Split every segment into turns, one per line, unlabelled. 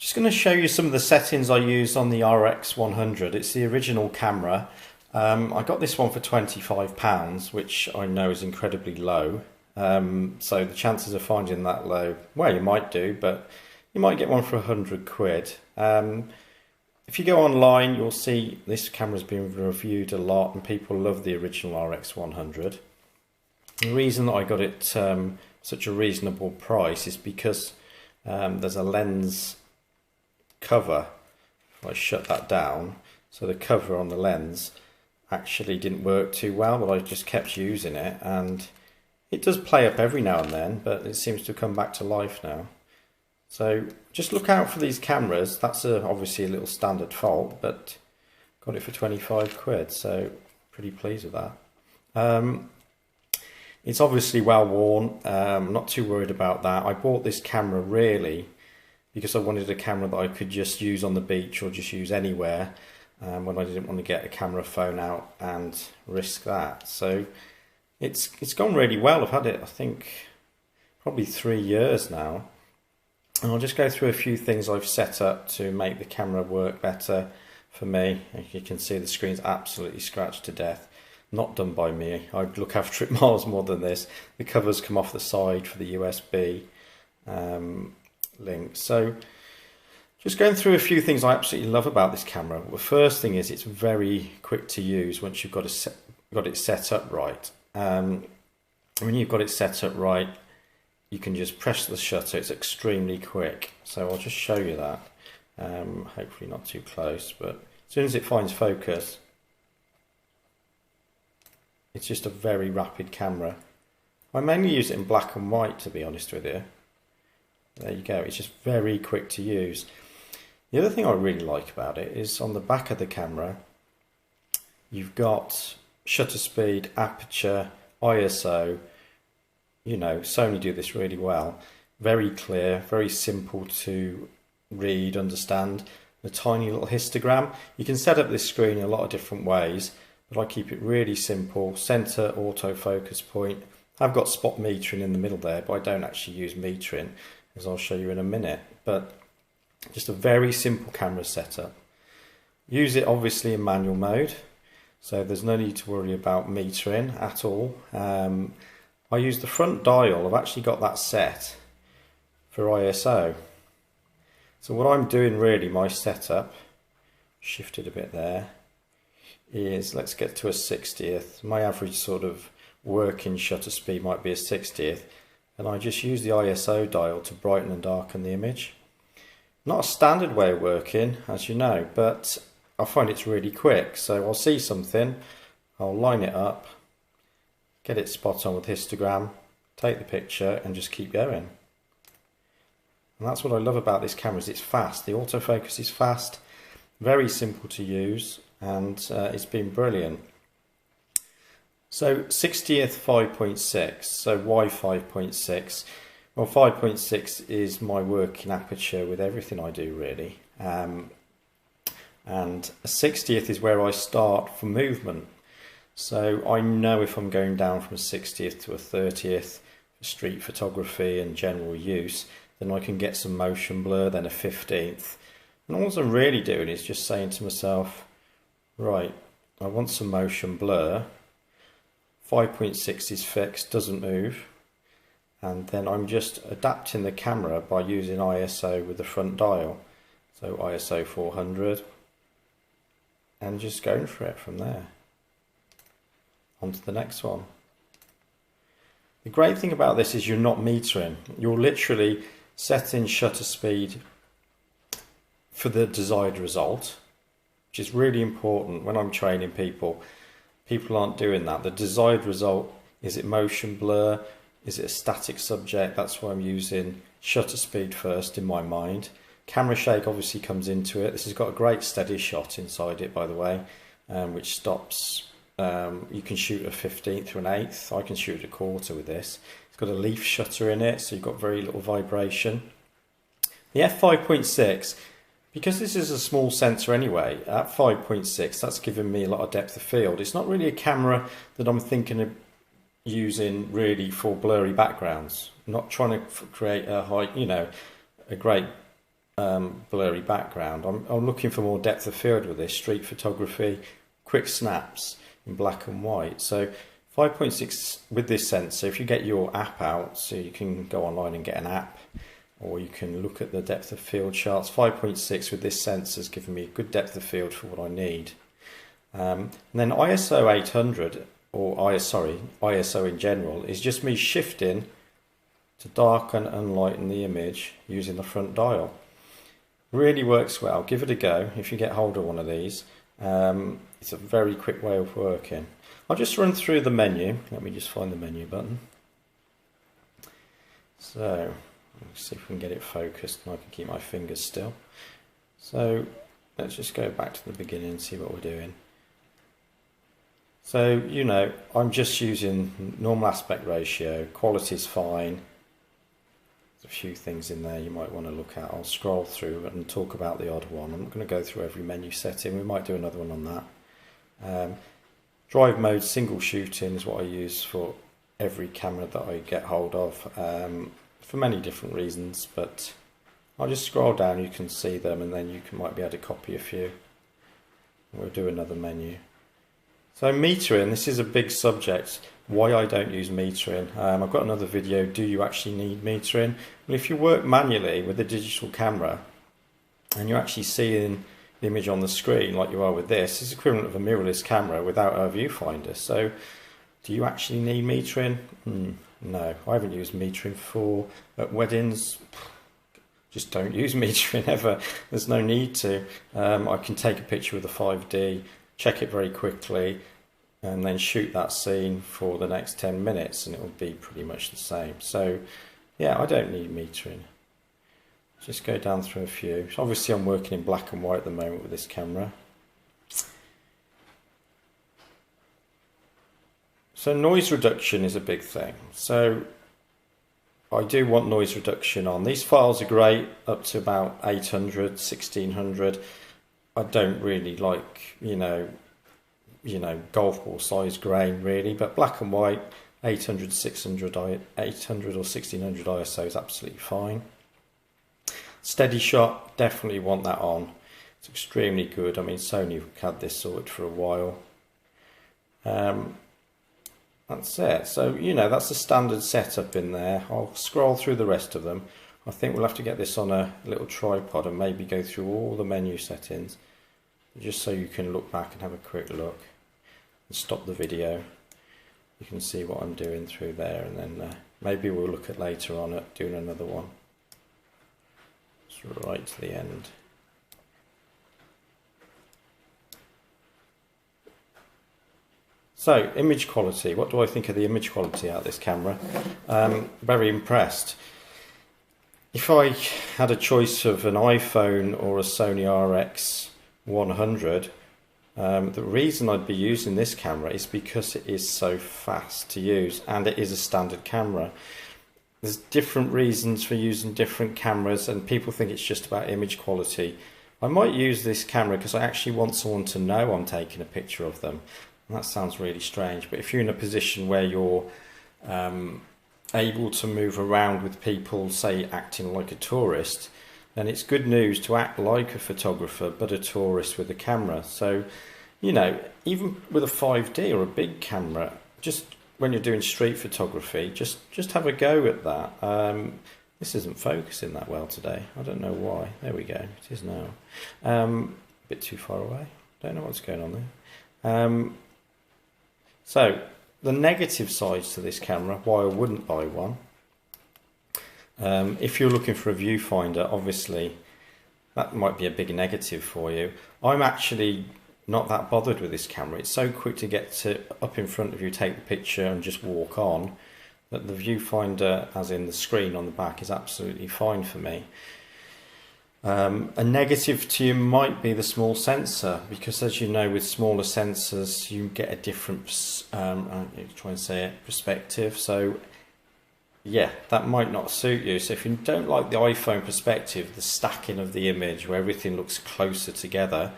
Just going to show you some of the settings I use on the RX100. It's the original camera. I got this one for £25, which I know is incredibly low. So the chances of finding that low, well, you might do, but you might get one for £100. If you go online, you'll see this camera's been reviewed a lot and people love the original RX100. The reason that I got it such a reasonable price is because there's a lens cover. If I shut that down, so the cover on the lens actually didn't work too well, but I just kept using it, and it does play up every now and then, but it seems to come back to life now. So just look out for these cameras. That's obviously a little standard fault, but got it for £25, so pretty pleased with that. It's obviously well worn. I'm not too worried about that. I bought this camera really because I wanted a camera that I could just use on the beach or just use anywhere when I didn't want to get a camera phone out and risk that. So it's gone really well. I've had it, I think, probably 3 years now. And I'll just go through a few things I've set up to make the camera work better for me. As you can see, the screen's absolutely scratched to death. Not done by me. I'd look after it miles more than this. The covers come off the side for the USB link. So just going through a few things I absolutely love about this camera. The first thing is it's very quick to use once you've got it set up right. When you've got it set up right, you can just press the shutter. It's extremely quick. So I'll just show you that. Hopefully not too close, but as soon as it finds focus, it's just a very rapid camera. I mainly use it in black and white, to be honest with you. There you go, it's just very quick to use. The other thing I really like about it is on the back of the camera, you've got shutter speed, aperture, ISO. You know, Sony do this really well. Very clear, very simple to read, understand. The tiny little histogram. You can set up this screen in a lot of different ways, but I keep it really simple. Center autofocus point. I've got spot metering in the middle there, but I don't actually use metering, as I'll show you in a minute. But just a very simple camera setup. Use it obviously in manual mode, so there's no need to worry about metering at all. I use the front dial. I've actually got that set for ISO. So what I'm doing really, my setup, shifted a bit there, is let's get to a 60th. My average sort of working shutter speed might be a 60th, and I just use the ISO dial to brighten and darken the image. Not a standard way of working, as you know, but I find it's really quick. So I'll see something, I'll line it up, get it spot on with histogram, take the picture and just keep going. And that's what I love about this camera, is it's fast. The autofocus is fast, very simple to use, and it's been brilliant. So 60th 5.6, so why 5.6? Well, 5.6 is my working aperture with everything I do really. And a 60th is where I start for movement. So I know if I'm going down from a 60th to a 30th for street photography and general use, then I can get some motion blur, then a 15th. And all I'm really doing is just saying to myself, right, I want some motion blur. 5.6 is fixed, doesn't move. And then I'm just adapting the camera by using ISO with the front dial. So ISO 400. And just going for it from there. On to the next one. The great thing about this is you're not metering. You're literally setting shutter speed for the desired result, which is really important when I'm training people. People aren't doing that. The desired result, is it motion blur? Is it a static subject? That's why I'm using shutter speed first in my mind. Camera shake obviously comes into it. This has got a great steady shot inside it, by the way, which stops. You can shoot a 15th to an 8th. I can shoot a quarter with this. It's got a leaf shutter in it, so you've got very little vibration. The f5.6, because this is a small sensor anyway, at 5.6, that's giving me a lot of depth of field. It's not really a camera that I'm thinking of using really for blurry backgrounds. I'm not trying to create a high, a great blurry background. I'm looking for more depth of field with this, street photography, quick snaps in black and white. So 5.6 with this sensor, if you get your app out, so you can go online and get an app, or you can look at the depth of field charts. 5.6 with this sensor is giving me a good depth of field for what I need. And then ISO 800, or ISO in general, is just me shifting to darken and lighten the image using the front dial. Really works well. Give it a go if you get hold of one of these. It's a very quick way of working. I'll just run through the menu. Let me just find the menu button. So let's see if we can get it focused and I can keep my fingers still. So let's just go back to the beginning and see what we're doing. So, you know, I'm just using normal aspect ratio, quality's fine. There's a few things in there you might want to look at. I'll scroll through and talk about the odd one. I'm not going to go through every menu setting, we might do another one on that. Drive mode single shooting is what I use for every camera that I get hold of, for many different reasons, but I'll just scroll down, you can see them, and then you might be able to copy a few. We'll do another menu. So metering, this is a big subject, why I don't use metering. I've got another video, do you actually need metering? Well, if you work manually with a digital camera and you're actually seeing the image on the screen like you are with this, it's equivalent of a mirrorless camera without a viewfinder. So do you actually need metering? No, I haven't used metering for at weddings. Just don't use metering ever. There's no need to. I can take a picture with a 5D, check it very quickly, and then shoot that scene for the next 10 minutes and it will be pretty much the same. So yeah, I don't need metering. Just go down through a few. Obviously I'm working in black and white at the moment with this camera. So noise reduction is a big thing. So I do want noise reduction on. These files are great up to about 800, 1600. I don't really like, you know, golf ball size grain really, but black and white, 800, 600, 800 or 1600 ISO is absolutely fine. Steady shot, definitely want that on. It's extremely good. I mean, Sony had this sorted for a while. That's it. So, you know, that's the standard setup in there. I'll scroll through the rest of them. I think we'll have to get this on a little tripod and maybe go through all the menu settings just so you can look back and have a quick look and stop the video. You can see what I'm doing through there, and then maybe we'll look at later on at doing another one. It's right to the end. So, image quality. What do I think of the image quality out of this camera? Very impressed. If I had a choice of an iPhone or a Sony RX100, the reason I'd be using this camera is because it is so fast to use and it is a standard camera. There's different reasons for using different cameras and people think it's just about image quality. I might use this camera because I actually want someone to know I'm taking a picture of them. And that sounds really strange, but if you're in a position where you're able to move around with people, say acting like a tourist, then it's good news to act like a photographer but a tourist with a camera. So, you know, even with a 5D or a big camera, just when you're doing street photography, just have a go at that. This isn't focusing that well today. I don't know why. There we go. It is now. A bit too far away. Don't know what's going on there. So, the negative sides to this camera, why I wouldn't buy one. If you're looking for a viewfinder, obviously that might be a big negative for you. I'm actually not that bothered with this camera. It's so quick to get to up in front of you, take the picture and just walk on, that the viewfinder, as in the screen on the back, is absolutely fine for me. A negative to you might be the small sensor, because as you know, with smaller sensors you get a different perspective. So yeah, that might not suit you. So if you don't like the iPhone perspective, the stacking of the image where everything looks closer together,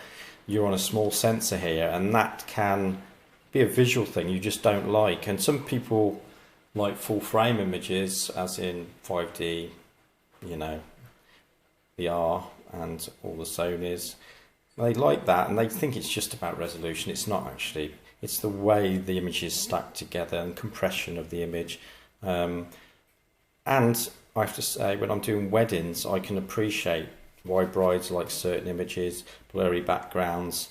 you're on a small sensor here, and that can be a visual thing you just don't like. And some people like full frame images, as in 5D, you know, the R and all the Sonys, they like that and they think it's just about resolution. It's not actually. It's the way the image is stacked together and compression of the image. And I have to say, when I'm doing weddings, I can appreciate why brides like certain images, blurry backgrounds.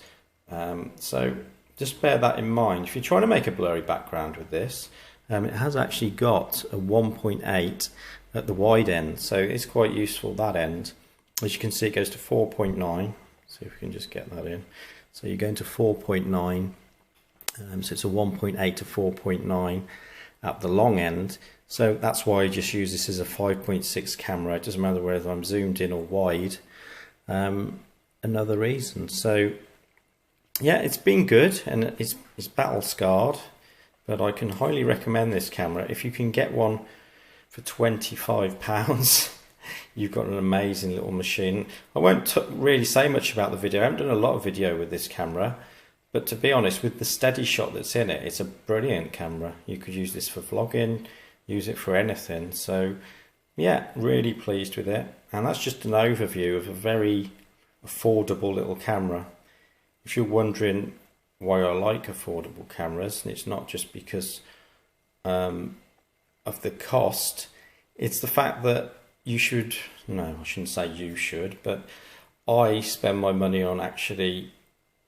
So just bear that in mind. If you're trying to make a blurry background with this, it has actually got a 1.8 at the wide end, so it's quite useful that end. As you can see, it goes to 4.9. See if we can just get that in. So you're going to 4.9. So it's a 1.8 to 4.9 at the long end. So that's why I just use this as a 5.6 camera. It doesn't matter whether I'm zoomed in or wide. Another reason. So yeah, it's been good and it's battle scarred, but I can highly recommend this camera. If you can get one for £25, you've got an amazing little machine. I won't really say much about the video. I haven't done a lot of video with this camera, but to be honest, with the steady shot that's in it, it's a brilliant camera. You could use this for vlogging, use it for anything. So yeah, really pleased with it. And that's just an overview of a very affordable little camera. If you're wondering why I like affordable cameras, and it's not just because of the cost, it's the fact that you should, no, I shouldn't say you should, but I spend my money on actually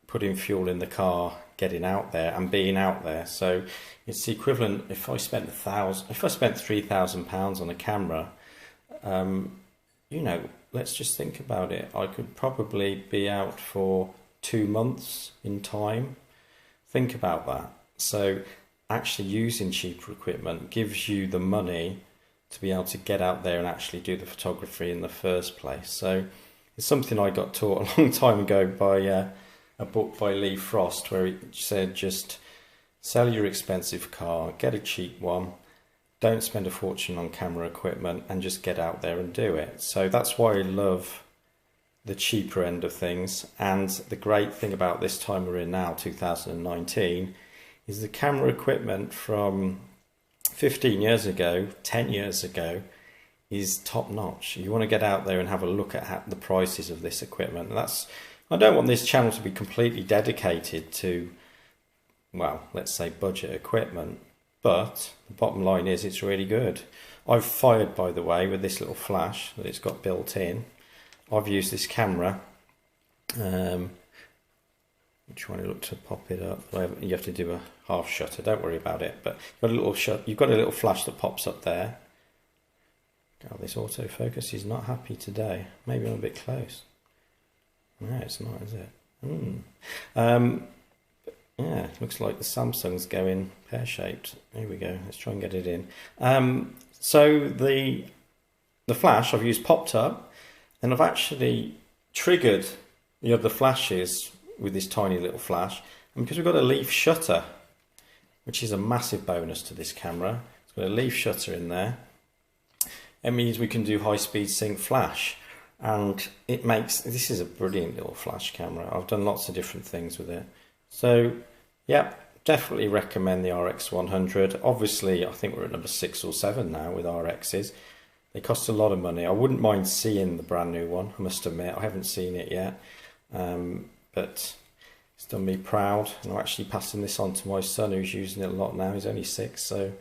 putting fuel in the car, getting out there and being out there. So it's the equivalent, if I spent £3,000 on a camera, you know, let's just think about it. I could probably be out for 2 months in time. Think about that. So actually using cheaper equipment gives you the money to be able to get out there and actually do the photography in the first place. So it's something I got taught a long time ago by a book by Lee Frost, where he said just sell your expensive car, get a cheap one, don't spend a fortune on camera equipment, and just get out there and do it. So that's why I love the cheaper end of things. And the great thing about this time we're in now, 2019, is the camera equipment from 15 years ago, 10 years ago, is top notch. You want to get out there and have a look at the prices of this equipment. And that's, I don't want this channel to be completely dedicated to, well, let's say budget equipment, but the bottom line is it's really good. I've fired, by the way, with this little flash that it's got built in. I've used this camera. I'm trying to look to pop it up. You have to do a half shutter. Don't worry about it. But you've got a little flash that pops up there. God, this autofocus is not happy today. Maybe I'm a bit close. No, it's not, is it? Yeah, it looks like the Samsung's going pear-shaped. Here we go. Let's try and get it in. So the flash I've used popped up, and I've actually triggered the other flashes with this tiny little flash. And because we've got a leaf shutter, which is a massive bonus to this camera, it's got a leaf shutter in there. It means we can do high-speed sync flash, and it makes, this is a brilliant little flash camera. I've done lots of different things with it. So yeah, definitely recommend the RX100. Obviously, I think we're at number 6 or 7 now with RXs. They cost a lot of money. I wouldn't mind seeing the brand new one, I must admit. I haven't seen it yet, but it's done me proud. And I'm actually passing this on to my son, who's using it a lot now. He's only 6, so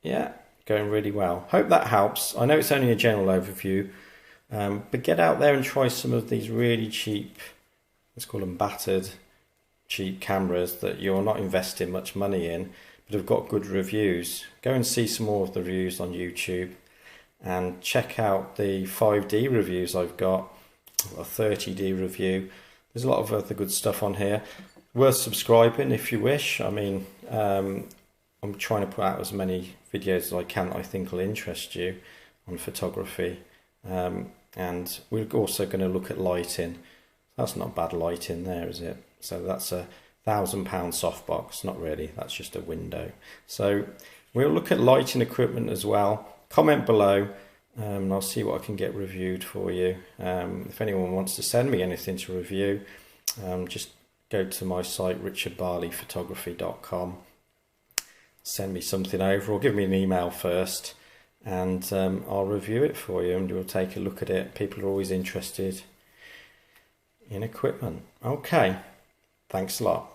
yeah, going really well. Hope that helps. I know it's only a general overview, but get out there and try some of these really cheap, let's call them battered, cheap cameras that you're not investing much money in, but have got good reviews. Go and see some more of the reviews on YouTube, and check out the 5D reviews I've got, a 30D review. There's a lot of other good stuff on here. Worth subscribing if you wish. I mean, I'm trying to put out as many videos as I can that I think will interest you on photography. And we're also going to look at lighting. That's not bad lighting there, is it? So that's a £1,000 softbox. Not really, that's just a window. So we'll look at lighting equipment as well. Comment below, and I'll see what I can get reviewed for you. If anyone wants to send me anything to review, just go to my site, richardbarleyphotography.com. Send me something over, or give me an email first, and I'll review it for you and we'll take a look at it. People are always interested in equipment. Okay, thanks a lot.